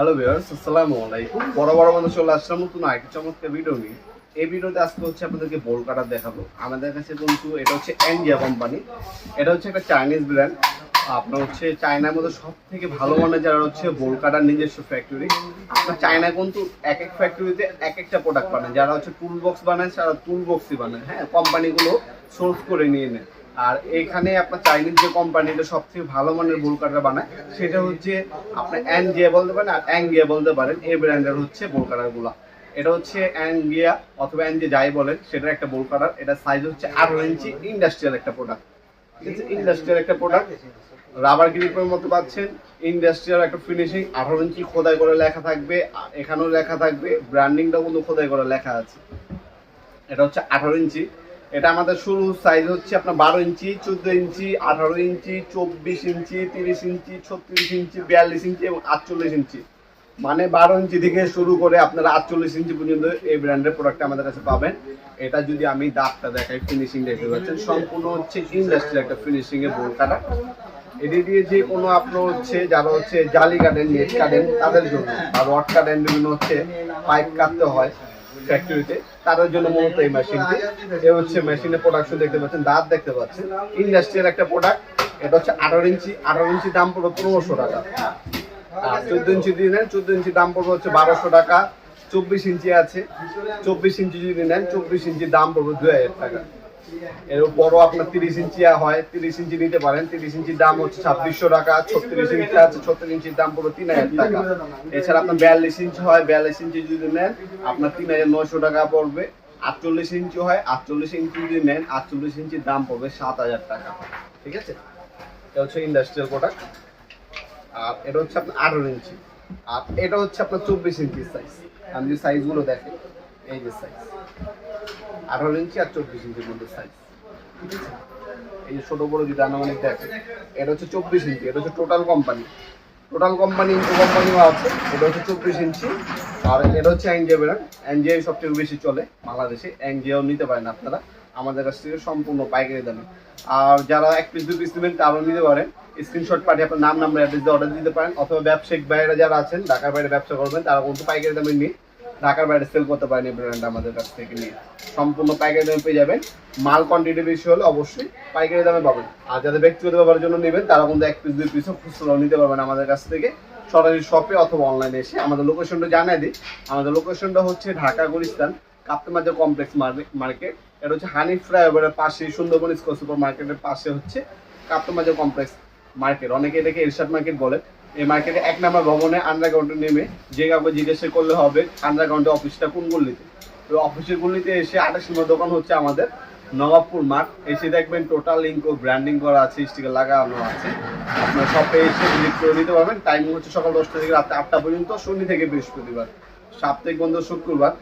Hello viewers, আসসালামু আলাইকুম। বড় মানুষ চলে আসলাম নতুন আরেকটি চমৎকার ভিডিও নিয়ে। এই ভিডিওতে আজকে হচ্ছে আপনাদেরকে বোল কাটার দেখাবো। আমাদের কাছে কিন্তু এটা হচ্ছে এনজিয়া কোম্পানি। এটা হচ্ছে একটা চাইনিজ ব্র্যান্ড। আপনার হচ্ছে চায়নার মধ্যে সব থেকে ভালো মানের যারা হচ্ছে বোল কাটার নিজস্ব ফ্যাক্টরি। আপনার চায়না কিন্তু এক এক ফ্যাক্টরিতে এক একটা প্রোডাক্ট বানায়। যারা হচ্ছে টুল বক্স বানায় তারা টুল বক্সই বানায়, হ্যাঁ, কোম্পানিগুলো সোর্স করে নিয়ে নেয়। আর এখানে আপনার চাইনিজ যে কোম্পানিটা সবথেকে ভালো মানের বোল কাটার বানায় সেটা হচ্ছে আপনার এনজিয়া বলতে পারেন আর অ্যাঙ্গিয়া বলতে পারেন। এই ব্র্যান্ডের হচ্ছে বোল কাটার গুলা। এটা হচ্ছে অ্যাঙ্গিয়া অথবা এনজিয়া যাই বলেন, সেটার একটা বোল কাটার। এটা সাইজ হচ্ছে 18 ইঞ্চি, ইন্ডাস্ট্রিয়াল একটা প্রোডাক্ট। ঠিক আছে, ইন্ডাস্ট্রিয়াল একটা প্রোডাক্ট, রাবার গ্রিপের মতো পাচ্ছেন। ইন্ডাস্ট্রিয়াল একটা ফিনিশিং, 18 ইঞ্চি খোদাই করে লেখা থাকবে, এখানেও লেখা থাকবে, ব্র্যান্ডিংটাও কিন্তু খোদাই করে লেখা আছে। এটা হচ্ছে 18 ইঞ্চি। এটা আমাদের শুরু সাইজ হচ্ছে আপনার 12 ইঞ্চি, 14 ইঞ্চি, 18 ইঞ্চি, 24 ইঞ্চি, 30 ইঞ্চি, 36 ইঞ্চি, 42 ইঞ্চি এবং 48 ইঞ্চি। মানে 12 ইঞ্চি থেকে শুরু করে আপনারা 48 ইঞ্চি পর্যন্ত এই ব্র্যান্ডের প্রোডাক্ট আমাদের কাছে পাবেন। এটা যদি আমি দাগটা দেখাই, ফিনিশিং দেখতে পাচ্ছেন, সম্পূর্ণ হচ্ছে ইন্ডাস্ট্রিয়াল একটা ফিনিশিং এ বোল কাটা। এটি দিয়ে যে কোনো আপনার হচ্ছে যারা হচ্ছে জালি কাটেন, নেট কাটেন তাদের জন্য, আর রড কাটেন, বিভিন্ন হচ্ছে পাইপ কাটতে হয় ফ্যাক্টরিতে, তাদের জন্য মূলত এই মেশিনটি। এ হচ্ছে মেশিনের প্রোডাকশন দেখতে পাচ্ছেন, দাঁত দেখতে পাচ্ছেন, ইন্ডাস্ট্রিয়াল একটা প্রোডাক্ট। এটা হচ্ছে 18 ইঞ্চি। 18 ইঞ্চি দাম পড়বে 1500 টাকা। আর 14 ইঞ্চি দিয়ে নেন, 14 ইঞ্চি দাম পড়বে হচ্ছে 1200 টাকা। 24 ইঞ্চি আছে, 24 ইঞ্চি যদি নেন, 24 ইঞ্চি দাম পড়বে 2000 টাকা। এর বড় আপনার 30 ইঞ্চি হয়, 30 ইঞ্চি নিতে পারেন। 30 ইঞ্চির দাম হচ্ছে 2600 টাকা। 36 ইঞ্চি আছে, 36 ইঞ্চির দাম পড়বে 3000 টাকা। এছাড়া আপনার 42 ইঞ্চি হয়, 42 ইঞ্চি যদি নেন আপনার 3900 টাকা পড়বে। 48 ইঞ্চি হয়, 48 ইঞ্চি যদি নেন, 48 ইঞ্চির দাম পড়বে 7000 টাকা। ঠিক আছে, এটা হচ্ছে ইন্ডাস্ট্রিয়াল প্রোডাক্ট। আর এটা হচ্ছে আপনার 18 ইঞ্চি। আর এটা হচ্ছে আপনার 24 ইঞ্চি সাইজ। আমি যে সাইজগুলো দেখেন, এই যে সাইজ 18 ইঞ্চি আর 24 ইঞ্চির মধ্যে সাইজ। ঠিক আছে, এই যে ছোট বড় যদি আনুমানিক দেখেন, এটা হচ্ছে 24 ইঞ্চি। এটা হচ্ছে টোটাল কোম্পানি, ইন্টু কোম্পানিও আছে। এটা হচ্ছে 24 ইঞ্চি। আর এটা হচ্ছে এনজিও ব্র্যান্ড। এনজিও সবচেয়ে বেশি চলে বাংলাদেশে। এনজিও নিতে পারেন আপনারা আমাদের কাছ থেকে সম্পূর্ণ পাইকারি দামে। আর যারা 1 পিস 2 পিস নেবেন তারাও নিতে পারেন। স্ক্রিনশট পাঠিয়ে আপনার নাম, নাম্বার, অ্যাড্রেস দিয়ে অর্ডার দিতে পারেন। অথবা ব্যবসায়িক বাইরে যারা আছেন, ঢাকার বাইরে ব্যবসা করবেন, তারা কিন্তু পাইকারি দামে নিয়ে ঢাকার বাইরে সেল করতে পারেন। এই ব্র্যান্ড আমাদের কাছ থেকে নিয়ে সম্পূর্ণ পাইকারি দামে পেয়ে যাবেন। মাল কোয়ান্টিটি বেশি হলে অবশ্যই পাইকারি দামে পাবেন। আর যাদের ব্যক্তিগত ব্যবহারের জন্য নেবেন তারা কিন্তু 1 পিস 2 পিসও খুচরাও নিতে পারবেন আমাদের কাছ থেকে, সরাসরি শপে অথবা অনলাইনে এসে। আমাদের লোকেশনটা জানিয়ে দিই। আমাদের লোকেশনটা হচ্ছে ঢাকা গুলিস্তান কাপ্তামাজা কমপ্লেক্স মার্কেট। এটা হচ্ছে হানি ফ্লাইওভারের পাশে, সুন্দরবন স্কোয়ার সুপার মার্কেটের পাশে হচ্ছে কাপ্তামাজা কমপ্লেক্স মার্কেট। অনেকে এটাকে এরশাদ মার্কেট বলে। এই মার্কেটে 1 নম্বর ভবনে আন্ডারগ্রাউন্ডে নেমে যে কাউকে জিজ্ঞাসা করলে হবে আন্ডারগ্রাউন্ডে অফিসটা কোন গল্লিতে। তো অফিসের গল্লিতে এসে 28 নম্বর দোকান হচ্ছে আমাদের নবাবপুর মাঠ। এসে দেখবেন টোটাল লিঙ্কও ব্র্যান্ডিং করা আছে, স্টিকার লাগানো আছে। আপনার শপে এসে ভিজিট করে নিতে পারবেন। টাইমিং হচ্ছে সকাল 10টা থেকে রাত 8টা পর্যন্ত, শনি থেকে বৃহস্পতিবার, সাপ্তাহিক বন্ধ শুক্রবার।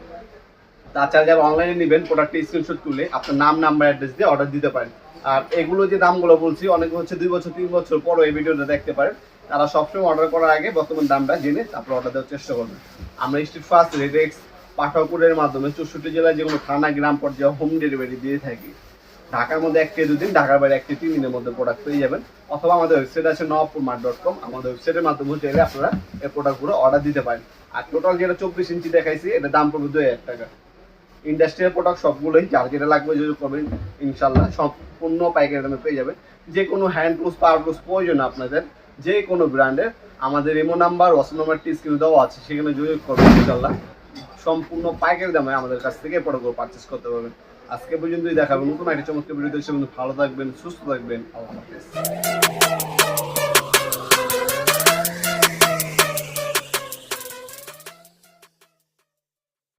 তাছাড়া যারা অনলাইনে নেবেন প্রোডাক্টের স্ক্রিনশট তুলে আপনার নাম, নাম্বার, অ্যাড্রেস দিয়ে অর্ডার দিতে পারেন। আর এগুলো যে দামগুলো বলছি, অনেকে হচ্ছে 2 বছর 3 বছর পরও এই ভিডিওটা দেখতে পারেন। তারা সবসময় অর্ডার করার আগে বর্তমান দামটা জেনে তারপর অর্ডার দেওয়ার চেষ্টা করবেন। আমরা স্ট্রিট ফাস্ট, রেডেক্স, পাঠাকুরের মাধ্যমে 64 জেলায় যে কোনো থানা, গ্রাম পর্যায়ে হোম ডেলিভারি দিয়ে থাকি। ঢাকার মধ্যে 1 থেকে 2 দিন, ঢাকার বাইরে 1 থেকে 3 দিনের মধ্যে প্রোডাক্ট পেয়ে যাবেন। অথবা আমাদের ওয়েবসাইট আছে নবাবপুরমার্ট.com। আমাদের ওয়েবসাইটের মাধ্যমে চাইলে আপনারা এই প্রোডাক্টগুলো অর্ডার দিতে পারেন। আর টোটাল যেটা 24 ইঞ্চি দেখাইছি, এটা দাম পড়বে 2000 টাকা। ইন্ডাস্ট্রিয়াল প্রোডাক্ট সবগুলোই, যার যেটা লাগবে যদি করবেন ইনশাল্লাহ সম্পূর্ণ পাইকারি দামে পেয়ে যাবেন। যে কোনো হ্যান্ড টুলস, পাওয়ার টুলস প্রয়োজন আপনাদের যে কোনো ব্র্যান্ডের, আমাদের ইমো নাম্বার, হোয়াটসঅ্যাপ নাম্বারটি স্ক্রিনে দেওয়া আছে, সেখানে যোগাযোগ করবেন। ইনশাল্লাহ সম্পূর্ণ পাইকারি দামে আমাদের কাছ থেকে প্রোডাক্টগুলো পারচেস করতে পারবেন। আজকে পর্যন্তই দেখাবেন নতুন একটা চমৎকার ভিডিও। ভালো থাকবেন, সুস্থ থাকবেন। আল্লাহ হাফেজ।